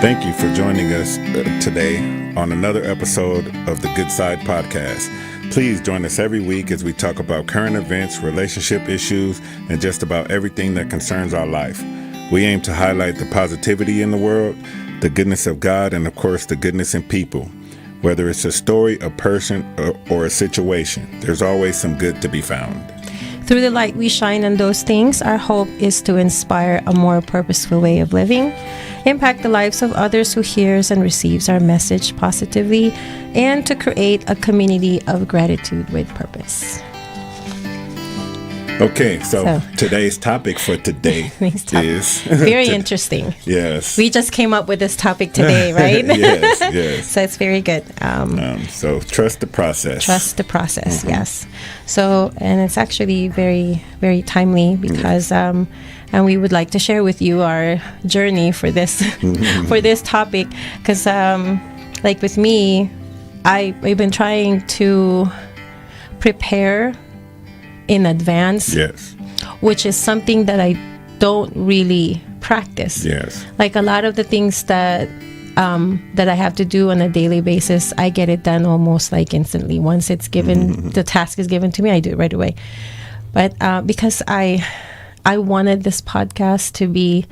Thank you for joining us today on another episode of the Good Side Podcast. Please join us every week as we talk about current events, relationship issues, and just about everything that concerns our life. We aim to highlight the positivity in the world, the goodness of God, and of course, the goodness in people. Whether it's a story, a person, or a situation, there's always some good to be found. Through the light we shine on those things, our hope is to inspire a more purposeful way of living, impact the lives of others who hears and receives our message positively, and to create a community of gratitude with purpose. Okay, so today's topic for today is... very interesting. Yes. We just came up with this topic today, right? Yes. So it's very good. So trust the process. Trust the process, yes. So, and it's actually very, very timely because... and we would like to share with you our journey for this for this topic because like with me, I've been trying to prepare in advance, yes, which is something that I don't really practice. Yes, like a lot of the things that I have to do on a daily basis, I get it done almost like instantly. Once it's given, the task is given to me, I do it right away. But because I wanted this podcast to be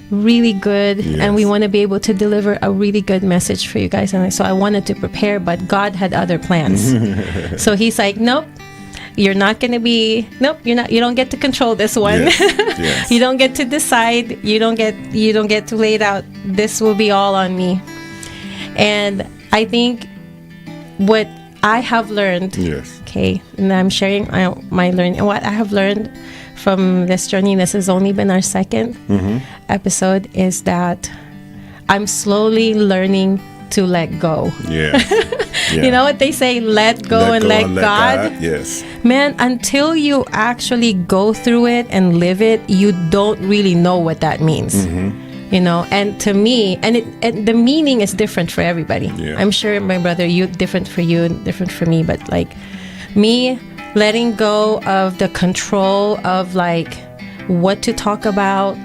really good, yes, and we want to be able to deliver a really good message for you guys. And so I wanted to prepare, but God had other plans. So he's like, nope, you're not going to be, nope, you don't get to control this one. Yes. Yes. You don't get to decide. You don't get to lay it out. This will be all on me. And I think what I have learned, yes, okay, and I'm sharing my learning, what I have learned from this journey, this has only been our second episode, is that I'm slowly learning to let go. Yeah. You know what they say, let go and let God? Yes. Man, until you actually go through it and live it, you don't really know what that means. You know, and to me, and the meaning is different for everybody. Yeah. I'm sure, my brother, different for you and different for me, but like me, letting go of the control of like what to talk about,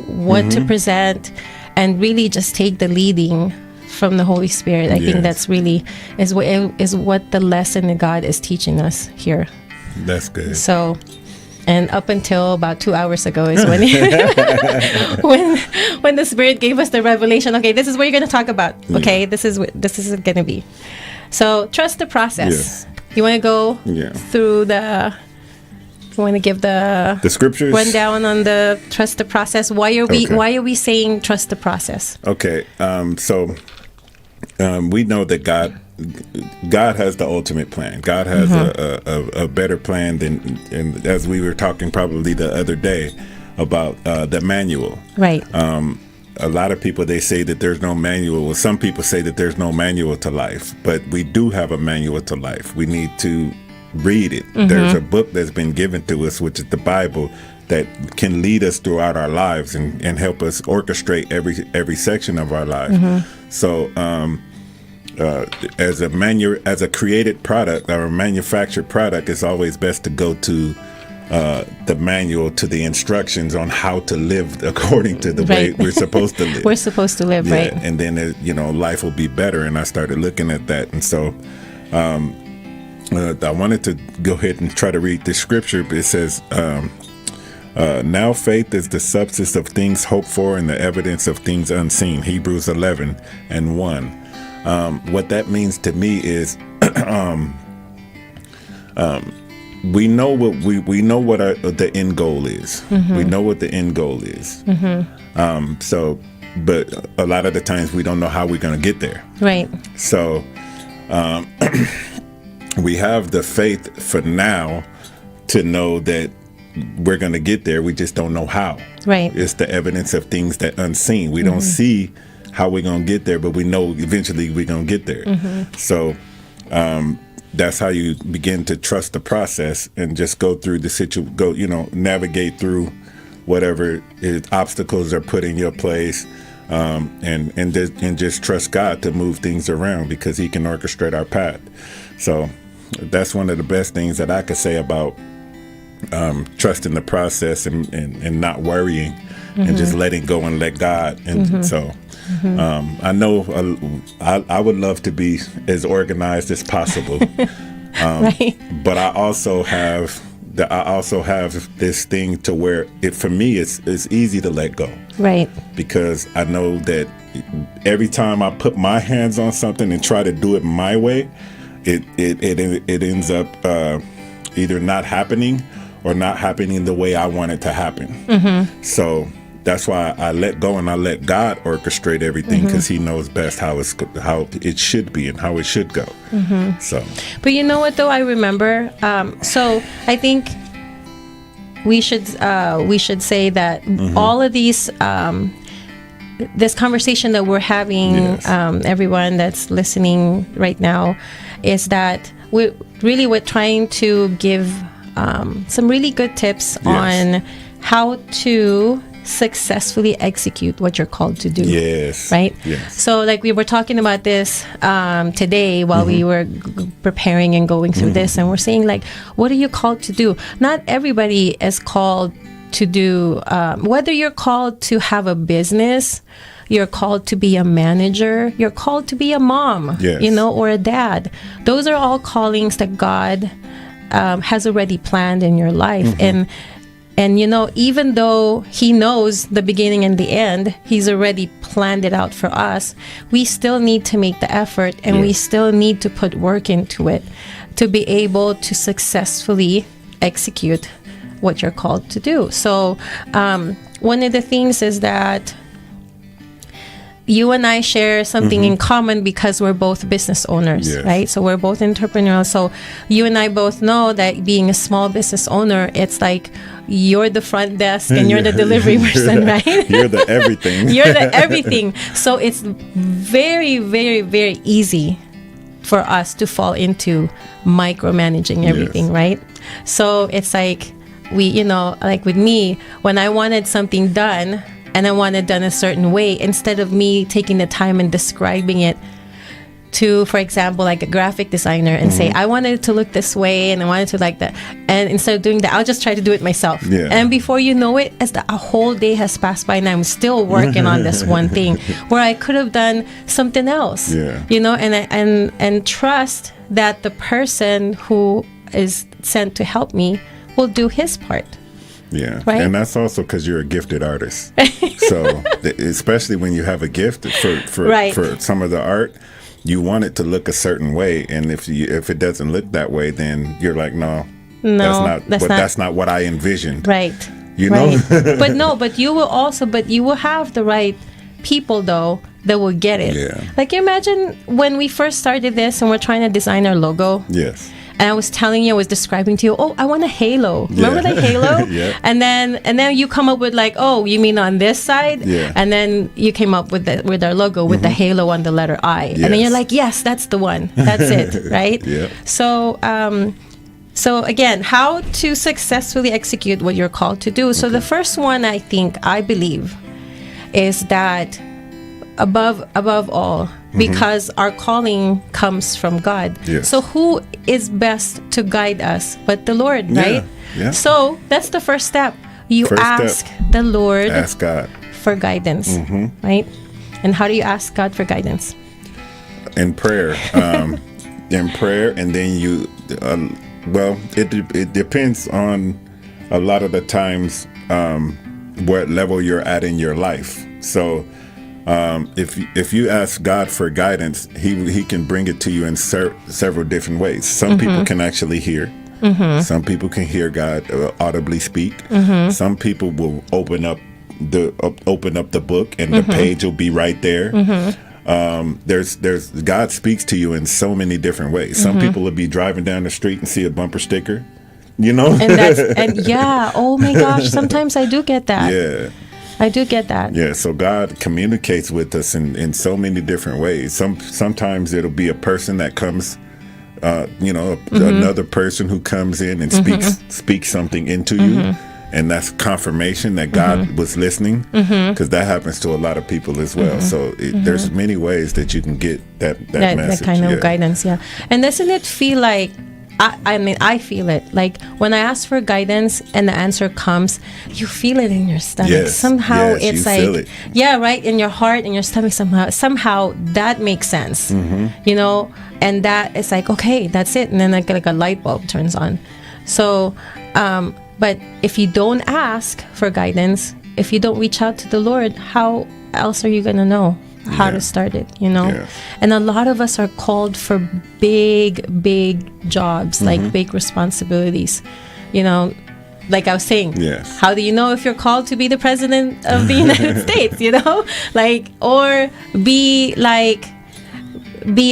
what to present, and really just take the leading from the Holy Spirit. I think that's really is what the lesson that God is teaching us here. That's good. So, and up until about 2 hours ago is when when the Spirit gave us the revelation. Okay, this is what you're going to talk about. Okay, this is going to be. So trust the process. Yes. You want to go through you want to give the scriptures rundown on the trust the process? Why are we saying trust the process? Okay. So we know that God has the ultimate plan. God has a better plan than, and as we were talking probably the other day about the manual. Right. A lot of people, they say that there's no manual. Well, some people say that there's no manual to life, but we do have a manual to life. We need to read it. There's a book that's been given to us, which is the Bible, that can lead us throughout our lives and help us orchestrate every section of our life. So as a created product or a manufactured product, it's always best to go to the manual, to the instructions on how to live according to the way we're supposed to live. We're supposed to live, right? And then life will be better. And I started looking at that, and so I wanted to go ahead and try to read the scripture. It says, now faith is the substance of things hoped for and the evidence of things unseen. Hebrews 11:1. What that means to me is we know what the end goal is. We know what the end goal is. So, but a lot of the times we don't know how we're going to get there. Right. So, we have the faith for now to know that we're going to get there. We just don't know how. Right. It's the evidence of things that unseen. We don't see how we're going to get there, but we know eventually we're going to get there. So that's how you begin to trust the process and just go through the navigate through whatever obstacles are put in your place, and just trust God to move things around because He can orchestrate our path. So that's one of the best things that I could say about trusting the process and not worrying and just letting go and let God. And so I know I would love to be as organized as possible. Right. But I also have this thing to where for me it's easy to let go. Right. Because I know that every time I put my hands on something and try to do it my way, it ends up either not happening or not happening the way I want it to happen. So that's why I let go and I let God orchestrate everything, because He knows best how it should be and how it should go. So, but you know what though, I remember. So I think we should say that all of these this conversation that we're having, yes. Everyone that's listening right now, is that we're trying to give some really good tips on how to successfully execute what you're called to do. Yes. Right? Yes. So like we were talking about this today while we were preparing and going through this, and we're saying like, what are you called to do? Not everybody is called to do, whether you're called to have a business, you're called to be a manager, you're called to be a mom, yes. or a dad. Those are all callings that God has already planned in your life. And even though He knows the beginning and the end, He's already planned it out for us, we still need to make the effort, and we still need to put work into it to be able to successfully execute what you're called to do. So one of the things is that you and I share something in common, because we're both business owners, yes. right? So we're both entrepreneurial. So you and I both know that being a small business owner, it's like you're the front desk and you're the delivery person, right? You're the everything. You're the everything. So it's very, very, very easy for us to fall into micromanaging everything, yes. right? So it's like like with me, when I wanted something done, and I want it done a certain way, instead of me taking the time and describing it to, for example, like a graphic designer and say, I wanted it to look this way and I wanted to like that. And instead of doing that, I'll just try to do it myself. Yeah. And before you know it, as a whole day has passed by and I'm still working on this one thing where I could have done something else, and trust that the person who is sent to help me will do his part. Yeah, right? And that's also because you're a gifted artist. So, especially when you have a gift for some of the art, you want it to look a certain way, and if it doesn't look that way, then you're like, no, that's not what I envisioned. Right. You know. But you will have the right people though that will get it. Yeah. Like imagine when we first started this and we're trying to design our logo. Yes. And I was describing to you, I want a halo. Remember the halo? Yeah. And then you come up with like, oh, you mean on this side? Yeah. And then you came up with our logo with the halo on the letter I. Yes. And then you're like, yes, that's the one. That's it, right? Yeah. So again, how to successfully execute what you're called to do. So the first one, I believe, is that above all, because our calling comes from God. Yes. So who is best to guide us but the Lord, right? Yeah. So that's the first step. You First ask step. the Lord Ask God for guidance, right? And how do you ask God for guidance? in prayer. In prayer, and then you. It depends on a lot of the times what level you're at in your life. So. If you ask God for guidance, he can bring it to you in several different ways. Some people can actually hear. Some people can hear God audibly speak. Some people will open up the book and the page will be right there. There's God speaks to you in so many different ways. Some people will be driving down the street and see a bumper sticker, oh my gosh, sometimes I do get that. Yeah. I do get that. Yeah, so God communicates with us in so many different ways. Sometimes it'll be a person that comes, another person who comes in and speaks something into you, and that's confirmation that God was listening, because that happens to a lot of people as well. So there's many ways that you can get that message. That kind of guidance, yeah. And doesn't it feel like I mean, I feel it. Like when I ask for guidance and the answer comes, you feel it in your stomach. Yes, Somehow yes, it's you like, feel it. yeah, right, in your heart, in your stomach. Somehow that makes sense. You know, and that it's like, okay, that's it. And then like a light bulb turns on. So, but if you don't ask for guidance, if you don't reach out to the Lord, how else are you gonna know how to start it, you know? Yeah. And a lot of us are called for big jobs, like big responsibilities, you know, like I was saying. Yes. How do you know if you're called to be the president of the United States, you know? Like, or be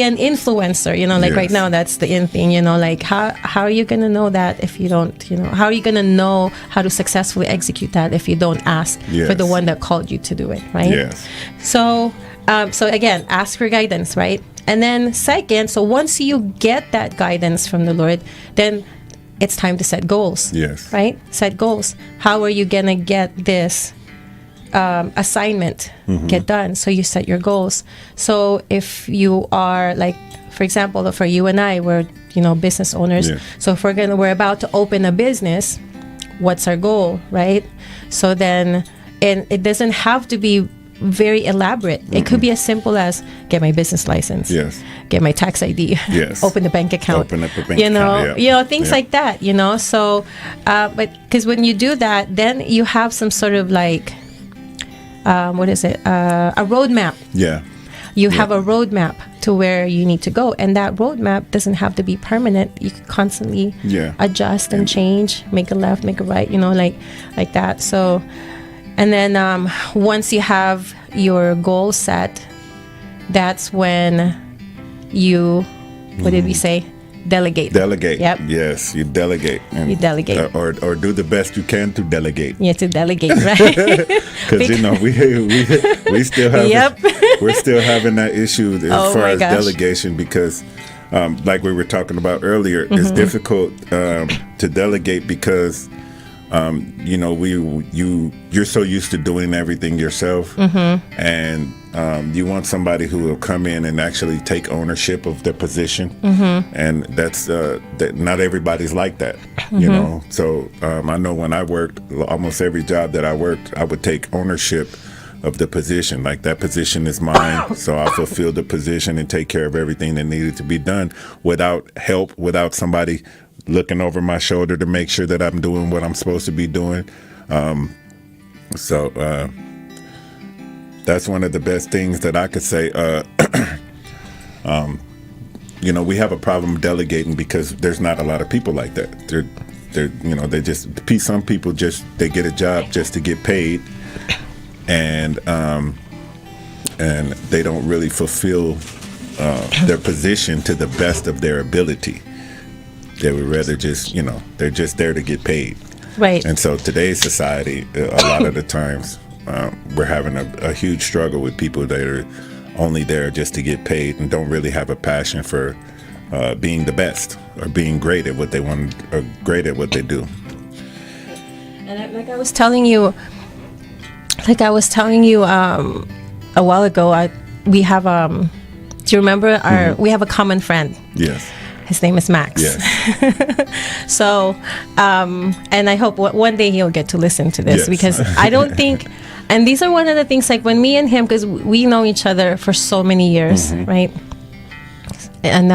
an influencer, you know, like right now that's the in thing, you know, like how are you going to know that if you don't, you know, how are you going to know how to successfully execute that if you don't ask for the one that called you to do it, right? Yes. So again, ask for guidance, right? And then second, so once you get that guidance from the Lord, then it's time to set goals. Yes. Right? Set goals. How are you going to get this assignment get done? So you set your goals. So if you are like, for example, for you and I, we're, you know, business owners. Yeah. So if we're about to open a business, what's our goal, right? So then, and it doesn't have to be very elaborate. It could be as simple as get my business license. Yes. Get my tax ID. Yes. Open a bank account. Open up a bank you know, account. you know, things like that, you know. So, but because when you do that, then you have some sort of like, what is it? A roadmap. Yeah. You have a roadmap to where you need to go, and that roadmap doesn't have to be permanent. You can constantly adjust and change, make a left, make a right, you know, like that. So, and then once you have your goal set, that's when you, what did we say? Delegate. Delegate. Yep. Yes, you delegate. And, You delegate. or do the best you can to delegate. Yeah, to delegate, right? Because you know we still have we're still having that issue as far as delegation, because like we were talking about earlier, it's difficult to delegate because you know you're so used to doing everything yourself, and you want somebody who will come in and actually take ownership of their position, and that's that not everybody's like that, you know. So I know when I worked, almost every job that I worked, I would take ownership of the position. Like, that position is mine, so I fulfill the position and take care of everything that needed to be done without help, without somebody looking over my shoulder to make sure that I'm doing what I'm supposed to be doing. So that's one of the best things that I could say. You know, we have a problem delegating because there's not a lot of people like that. They're you know, some people they get a job just to get paid, and they don't really fulfill their position to the best of their ability. They would rather just, you know, they're just there to get paid. Right. And so today's society, a lot of the times, we're having a huge struggle with people that are only there just to get paid and don't really have a passion for being the best or being great at what they want or great at what they do. And like I was telling you a while ago, we have do you remember we have a common friend? Yes. His name is Max. Yes. So, and I hope one day he'll get to listen to this, Yes. because I don't think, and these are one of the things, like when me and him, because we know each other for so many years, right? And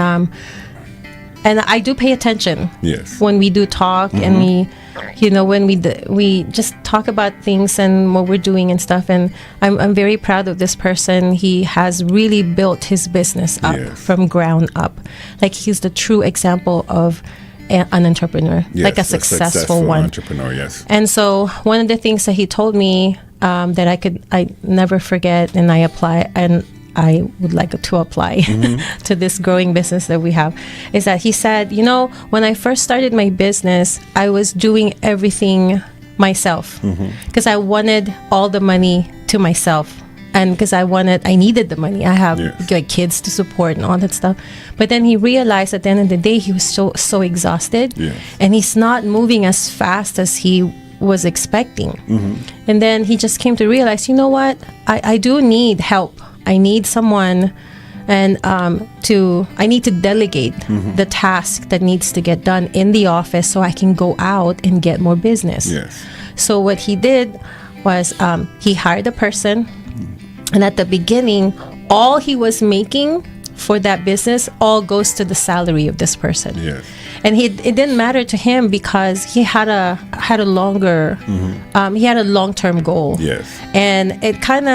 I do pay attention. Yes. When we do talk, and we, you know, when we just talk about things and what we're doing and stuff. And I'm very proud of this person. He has really built his business up from ground up. Like, he's the true example of an entrepreneur, Yes, like a successful one. Entrepreneur, yes. And so one of the things that he told me that I never forget, and I apply, and I would like to apply to this growing business that we have, is that he said, you know, when I first started my business, I was doing everything myself because I wanted all the money to myself, and because I needed the money. I have like kids to support and all that stuff. But then he realized at the end of the day, he was so exhausted, and he's not moving as fast as he was expecting. And then he just came to realize, you know what, I do need help. I need someone and I need to delegate the task that needs to get done in the office so I can go out and get more business. Yes. So what he did was he hired a person, and at the beginning, all he was making for that business all goes to the salary of this person. Yes. And it didn't matter to him because he had a longer he had a long-term goal. Yes. And it kind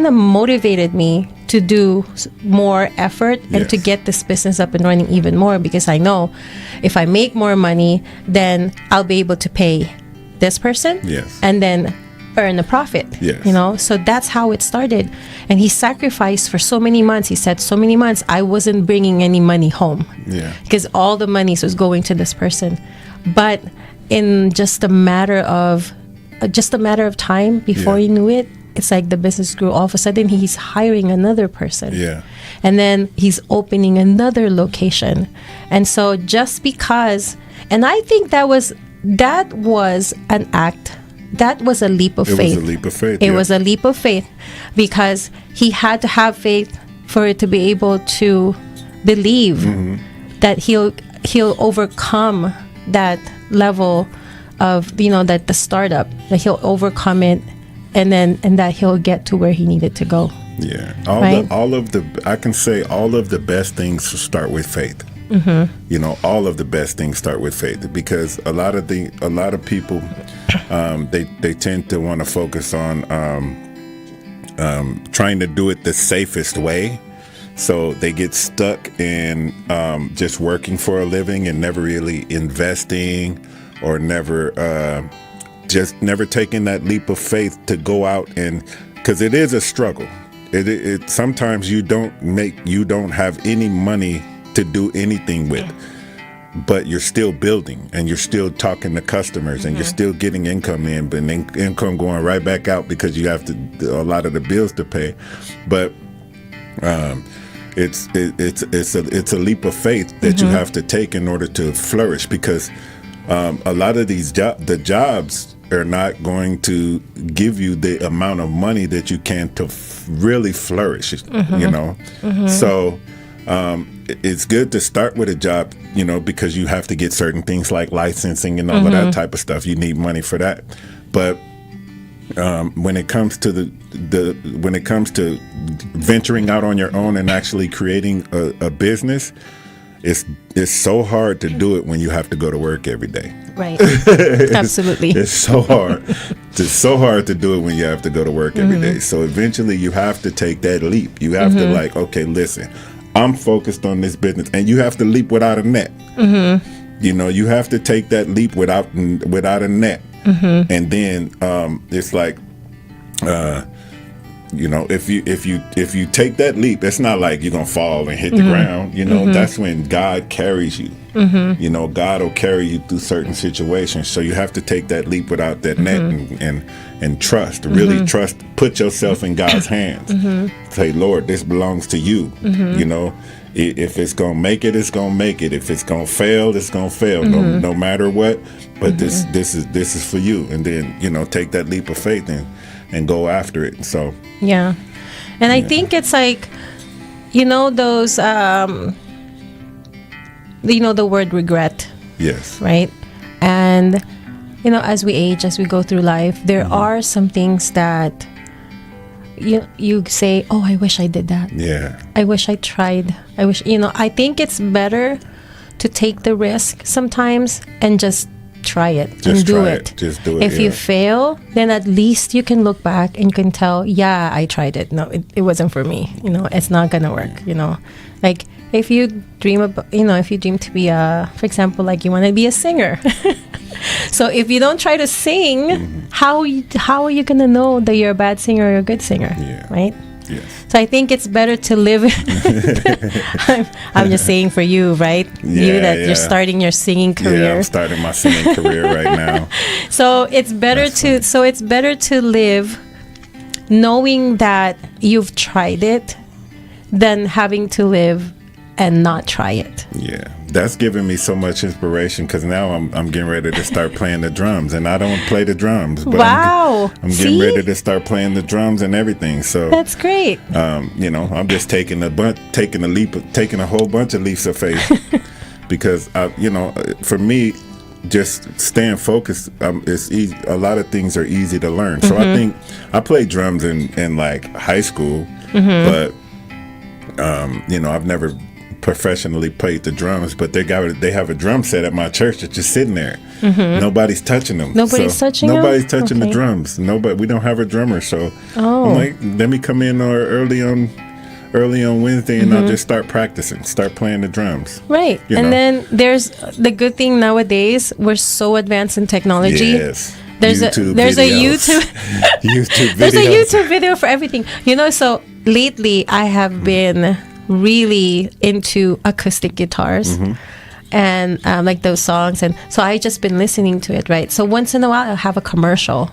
of motivated me to do more effort and to get this business up and running even more, because I know if I make more money, then I'll be able to pay this person. Yes. And then earn a profit. Yes. So that's how it started. And he sacrificed for so many months. He said so many months I wasn't bringing any money home. Yeah. Because all the money was going to this person. But in just a matter of time, before he knew it, it's like the business grew. All of a sudden he's hiring another person. Yeah. And then he's opening another location. And so just because, and I think that was an act. That was a leap of faith. It was a leap of faith. It was a leap of faith, because he had to have faith for it to be able to believe that he'll overcome that level of, that the startup, that he'll overcome it, and that he'll get to where he needed to go. Yeah. I can say all of the best things start with faith. All of the best things start with faith, because a lot of people they tend to want to focus on trying to do it the safest way, so they get stuck in just working for a living and never really investing, or never taking that leap of faith to go out, and because it is a struggle. It sometimes you don't have any money to do anything with, but you're still building, and you're still talking to customers, and you're still getting income in, but income going right back out because you have a lot of the bills to pay. But it's a leap of faith that you have to take in order to flourish, because a lot of these the jobs are not going to give you the amount of money that you can to really flourish. So it's good to start with a job, because you have to get certain things like licensing and all of that type of stuff. You need money for that. But when it comes to when it comes to venturing out on your own and actually creating a business, it's so hard to do it when you have to go to work every day. Right. Absolutely. It's so hard. It's so hard to do it when you have to go to work every day. So eventually you have to take that leap. You have to okay, listen, I'm focused on this business, and you have to leap without a net. You have to take that leap without a net. And then it's like, if you take that leap, it's not like you're gonna fall and hit the ground. That's when God carries you. God will carry you through certain situations. So you have to take that leap without that net, and trust. Really trust. Put yourself in God's hands. Say, Lord, this belongs to you. If it's gonna make it, it's gonna make it. If it's gonna fail, it's gonna fail. No matter what. But this is for you. And then take that leap of faith and go after it. So yeah. And I think it's like, those the word regret. Yes. Right? And as we age, as we go through life, there are some things that you say, oh, I wish I did that. Yeah. I wish I tried. I wish, I think it's better to take the risk sometimes and just try it and do it. Just do it. If you fail, then at least you can look back and you can tell, yeah, I tried it. No, it wasn't for me. It's not gonna work. Like if you dream to be for example, like you want to be a singer. So if you don't try to sing, how are you gonna know that you're a bad singer or a good singer? Yeah. Right? Yes. So I think it's better to live. I'm just saying for you, right? Yeah, you're starting your singing career. Yeah, I'm starting my singing career right now. So it's better to live knowing that you've tried it than having to live and not try it. Yeah. that's given me so much inspiration, because now I'm getting ready to start playing the drums, and I don't play the drums, but wow. I'm getting ready to start playing the drums and everything. So that's great. I'm just taking a whole bunch of leaps of faith because for me, just staying focused, it's easy. A lot of things are easy to learn. So I think I played drums in like high school, but I've never professionally played the drums. But they have a drum set at my church that's just sitting there. Nobody's touching them. Nobody's touching the drums. Nobody. We don't have a drummer, so I'm like, let me come in early on Wednesday, and I'll just start practicing, start playing the drums. Right. Then there's the good thing nowadays, we're so advanced in technology. Yes. There's a YouTube there's a YouTube video for everything. So lately I have been really into acoustic guitars. And like those songs, and so I just been listening to it, right? So once in a while I'll have a commercial,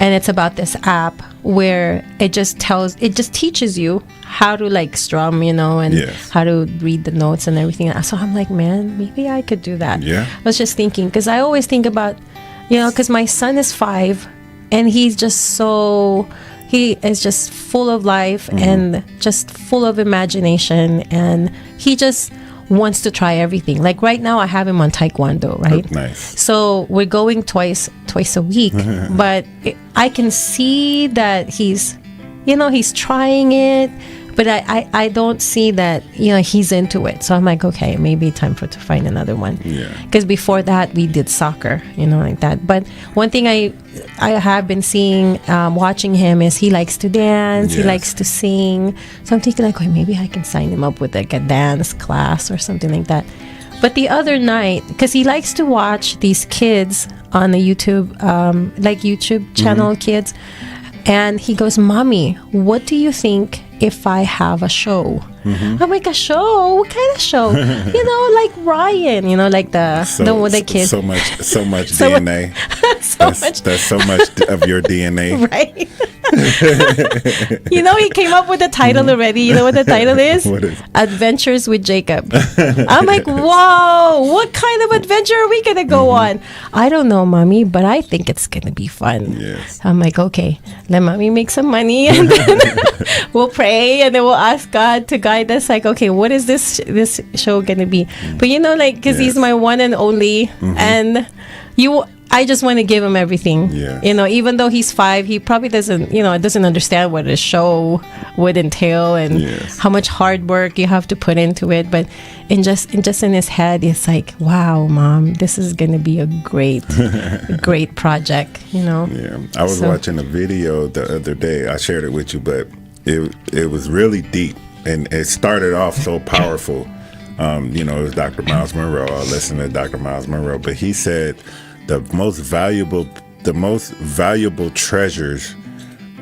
and it's about this app where it just teaches you how to like strum, and how to read the notes and everything. So I'm like, man, maybe I could do that. I was just thinking, because I always think about, because my son is 5, and he is just full of life and just full of imagination, and he just wants to try everything. Like right now I have him on taekwondo, right? Nice. So we're going twice a week, but I can see that he's trying it, but I don't see that he's into it. So I'm like, okay, maybe time to find another one. Because before that we did soccer, like that. But one thing I have been seeing, watching him, is he likes to dance. He likes to sing. So I'm thinking like, okay, maybe I can sign him up with like a dance class or something like that. But the other night, because he likes to watch these kids on the YouTube, like YouTube channel kids, and he goes, "Mommy, what do you think if I have a show?" I'm like, a show? What kind of show? Like Ryan, like the kids. So much DNA. That's so much of your DNA. Right. He came up with the title already. You know what the title is? What is it? Adventures with Jacob. I'm like, whoa, what kind of adventure are we going to go on? I don't know, Mommy, but I think it's going to be fun. Yes. I'm like, okay, let Mommy make some money, and then we'll pray, and then we'll ask God to guide us. Like, okay, what is this show going to be? But because he's my one and only, and I just want to give him everything. Even though he's 5, he probably doesn't understand what a show would entail and how much hard work you have to put into it. But in his head, it's like, wow, Mom, this is going to be a great, great project. Yeah, I was watching a video the other day. I shared it with you, but it was really deep, and it started off so powerful. It was Dr. Miles Monroe. I listened to Dr. Miles Monroe, but he said the most valuable treasures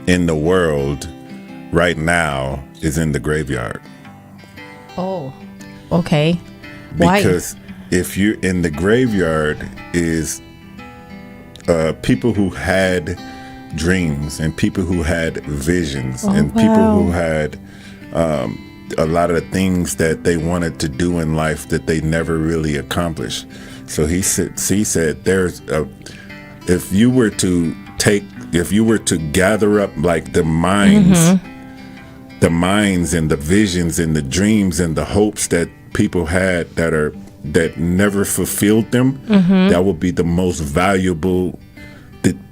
in the world right now is in the graveyard. Oh, okay. Because if you're in the graveyard is people who had dreams, and people who had visions, and people who had a lot of things that they wanted to do in life that they never really accomplished. So he said if you were to gather up like the minds and the visions and the dreams and the hopes that people had that never fulfilled them, that would be the most valuable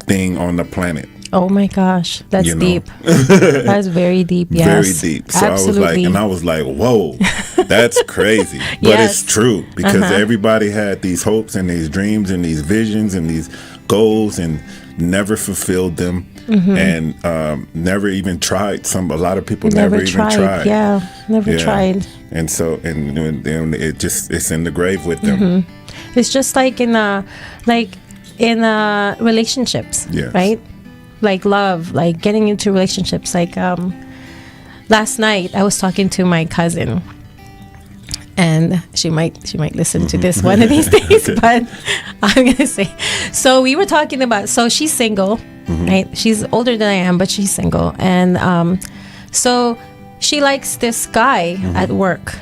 thing on the planet. Oh my gosh, that's deep. That's very deep. Yes, very deep. So absolutely. I was like, whoa, that's crazy. But it's true, because everybody had these hopes and these dreams and these visions and these goals and never fulfilled them, and never even tried. A lot of people never even tried. Yeah, never tried. And so, and it's in the grave with them. It's just like in relationships, right? Like love, like getting into relationships. Like last night I was talking to my cousin, and she might listen to this one of these days, but I'm gonna say, so we were talking about, so she's single, right? She's older than I am, but she's single, and so she likes this guy at work,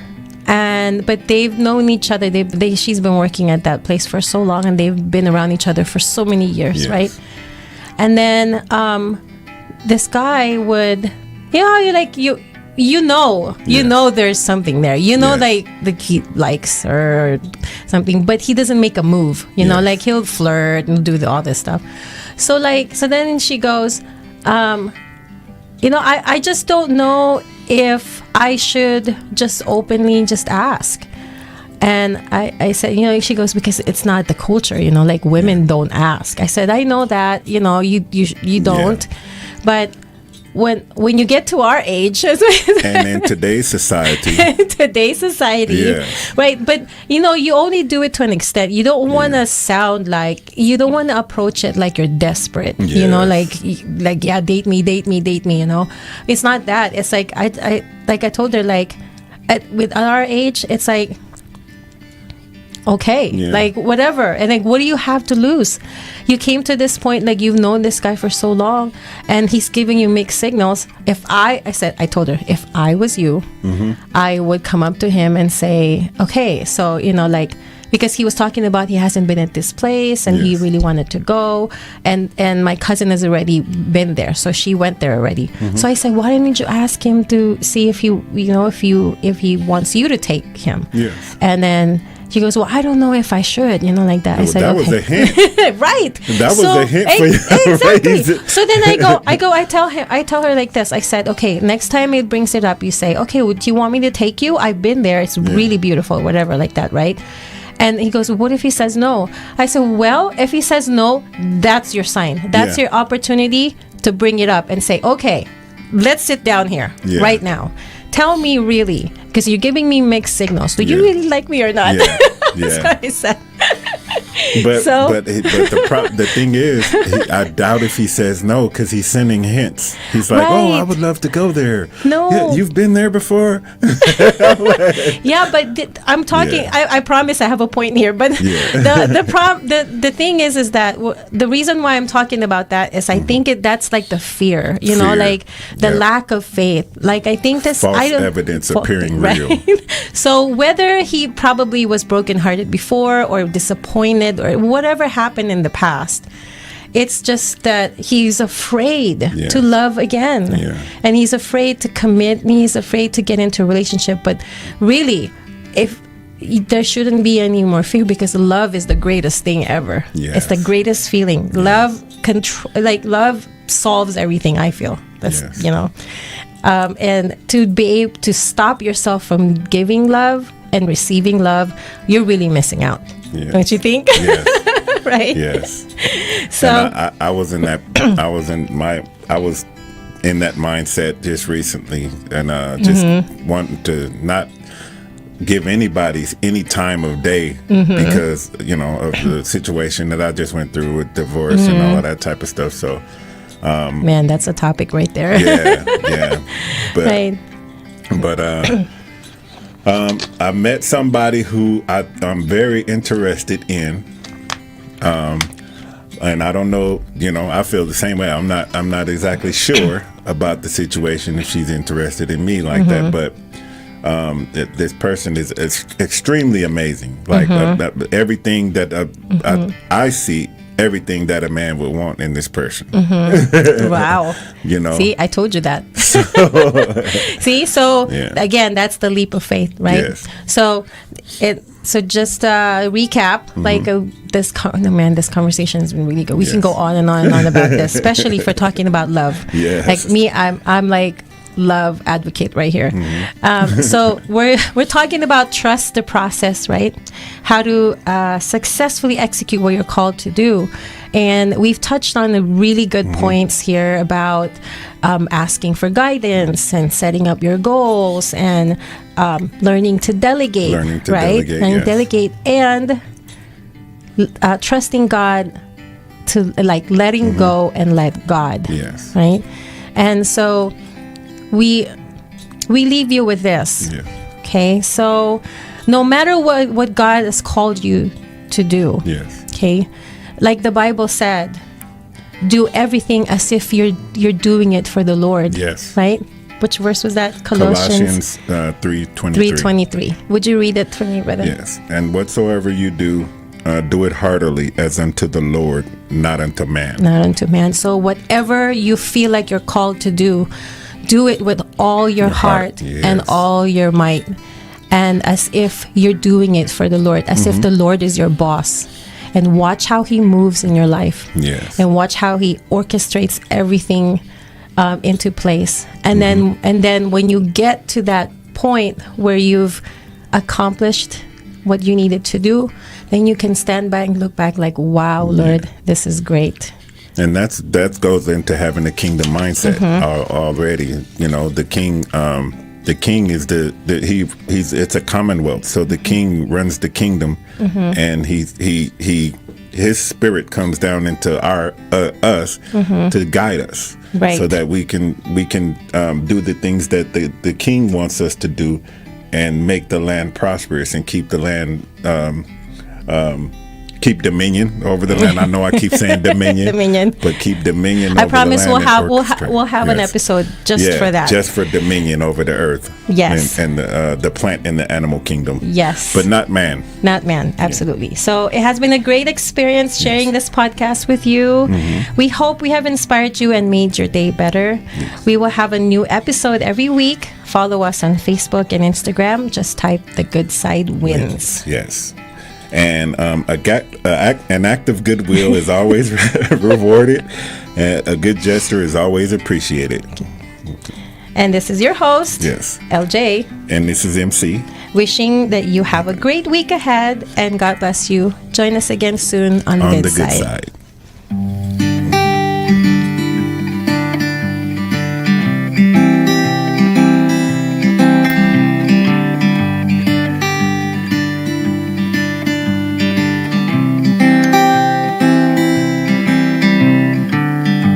But they've known each other. She's been working at that place for so long, and they've been around each other for so many years, Yes. right? And then this guy would, you know, you know there's something there. You know, Yes. like he likes her or something, but he doesn't make a move. You know, Yes. like he'll flirt and do all this stuff. So then she goes, you know, I just don't know if I should just openly just ask. And I said, you know, she goes, because it's not the culture, you know, like women don't ask. I said, I know that, you know, you don't, but when you get to our age, And in today's society, yes. Right? But you know, you only do it to an extent. You don't want to sound like, you don't want to approach it like you're desperate. Yes. You know, like yeah, date me. You know, it's not that. It's like I told her, like with our age, it's like, okay, like whatever. And like, what do you have to lose? You came to this point, like you've known this guy for so long, and he's giving you mixed signals. I told her, if I was you, I would come up to him and say, okay, so, you know, like, because he was talking about he hasn't been at this place and he really wanted to go, and my cousin has already been there, so she went there already. So I said, why didn't you ask him to see if he wants you to take him? Yes. And then she goes, well, I don't know if I should, you know, like that. I said, that was a hint. Right. That was a hint for you. Exactly. So then I tell her like this. I said, okay, next time it brings it up, you say, okay, do you want me to take you? I've been there. It's really beautiful, whatever, like that, right? And he goes, what if he says no? I said, well, if he says no, that's your sign. That's your opportunity to bring it up and say, okay, let's sit down here right now. Tell me really, because you're giving me mixed signals. Do you really like me or not? That's what I said. But the thing is, I doubt if he says no, because he's sending hints. He's like, oh, I would love to go there. No. Yeah, you've been there before? Yeah, but I'm talking, I promise I have a point here. But the thing is that the reason why I'm talking about that is I think that's like the fear, you know, like the lack of faith. Like I think this false evidence appearing real. So whether he probably was brokenhearted before or disappointed or whatever happened in the past, it's just that he's afraid to love again, and he's afraid to commit, and he's afraid to get into a relationship. But really, if there shouldn't be any more fear, because love is the greatest thing ever. It's the greatest feeling. Love love solves everything, I feel. That's you know, and to be able to stop yourself from giving love and receiving love, you're really missing out. Don't you think? Yes. Right? Yes. So and I was in that. I was in that mindset just recently, and just wanting to not give anybody any time of day because of the situation that I just went through with divorce and all of that type of stuff. So, man, that's a topic right there. Yeah. But, right. But I met somebody who I'm very interested in, and I don't know. I feel the same way. I'm not exactly sure about the situation if she's interested in me like that, but. This person is extremely amazing. Like everything that I see, everything that a man would want in this person. Wow. See, I told you that. See, so again, that's the leap of faith, right? Yes. So just recap, this conversation has been really good. We can go on and on and on about this, especially for talking about love. Yes. Like me, I'm like love advocate right here. So we're talking about trust the process, right? How to successfully execute what you're called to do. And we've touched on the really good points here about asking for guidance and setting up your goals and learning to delegate, delegate and trusting God to letting go and let God. Yes. Right? And so we leave you with this. Okay, so no matter what God has called you to do, okay, like the Bible said, do everything as if you're doing it for the Lord. Yes. Right? which verse was that? Colossians 3:23. 3:23. Would you read it for me, brother? Yes. And whatsoever you do, do it heartily as unto the Lord, not unto man. Not unto man. So whatever you feel like you're called to do it with all your heart yes. and all your might. And as if you're doing it for the Lord, as if the Lord is your boss. And watch how he moves in your life. Yes. And watch how he orchestrates everything into place. And then when you get to that point where you've accomplished what you needed to do, then you can stand back and look back like, wow, Lord, this is great. And that goes into having a kingdom mindset already. You know, the king is it's a commonwealth. So the king runs the kingdom, and his spirit comes down into us to guide us, right. so that we can do the things that the king wants us to do, and make the land prosperous and keep the land keep dominion over the land. I know I keep saying dominion, but keep dominion. I promise over the land we'll have an episode just for that. Just for dominion over the earth. Yes, and the plant and the animal kingdom. Yes, but not man. Not man. Absolutely. Yeah. So it has been a great experience sharing this podcast with you. We hope we have inspired you and made your day better. Yes. We will have a new episode every week. Follow us on Facebook and Instagram. Just type The Good Side Wins. Yes. And an act of goodwill is always rewarded. And a good gesture is always appreciated. And this is your host, yes, LJ. And this is MC. Wishing that you have a great week ahead, and God bless you. Join us again soon on The Good Side.